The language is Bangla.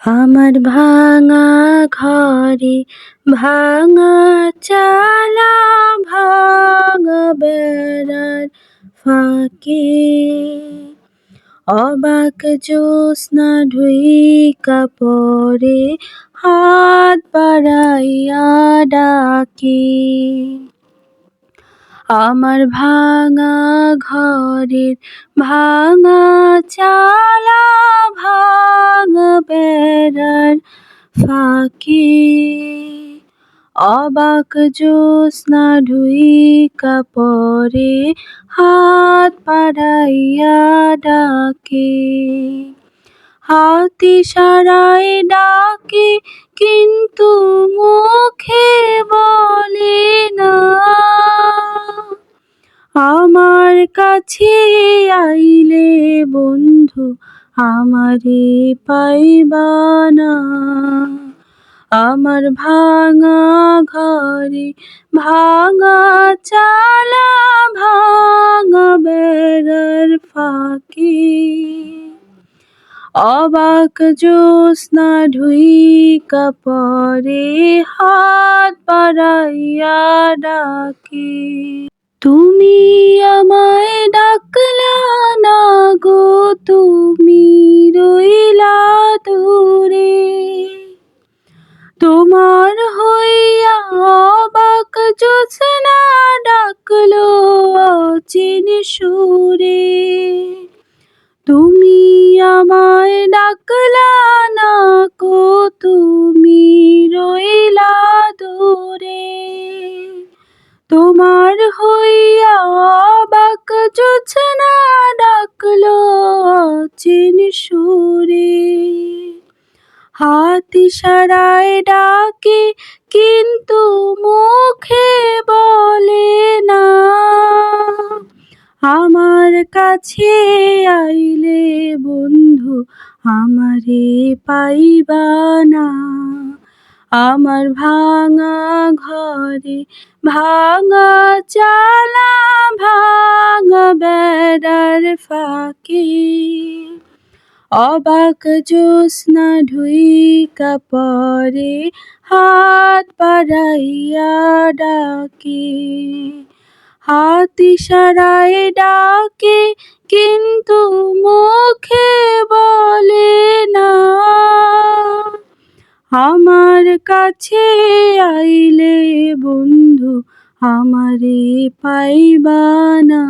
আমার ভাঙা ঘরে ভাঙা চালা, ভাঙা বেড়ার ফাঁকে অবাক জ্যোৎস্না ঢুইকা পড়ে, হাত বাড়াইয়া ডাকে। আমার ভাঙা ঘরের ভাঙা চালা, ভাঙা বেড়ার ফাঁকে অবাক জ্যোৎস্না ঢুইকা পড়ে, হাত বাড়াইয়া ডাকে। হাত ইশারায় ডাকে কিন্তু মুখে বলে না, আমার কাছে আইলে বন্ধু আমারে পাইবা না। আমার ভাঙা ঘরে ভাঙা চালা, ভাঙা বেড়ার ফাঁকে অবাক জ্যোৎস্না ঢুইকা পড়ে, হাত বাড়াইয়া ডাকে। তুমি আমায় ডাকলা না গো, তুমি রইলা দূরে। তোমার হইয়া অবাক জ্যোৎস্না ডাকলো অচিন সুরে। তুমি আমায় ডাকলা না গো, তুমি রইলা দূরে। তোমার হইয়া অবাক জ্যোৎস্না ডাকলো অচিন সুরে। হাত ইশারায় ডাকে কিন্তু মুখে বলে না, আমার কাছে আইলে বন্ধু আমারে পাইবা না। আমার ভাঙা ঘরে ভাঙা চালা, ভাঙা বেড়ার ফাঁকে অবাক জ্যোৎস্না ঢুইকা পড়ে, হাত বাড়াইয়া ডাকে। হাত ইশারায় ডাকে কিন্তু মুখে বলে না, আমার কাছে আইলে বন্ধু আমারে পাইবা না।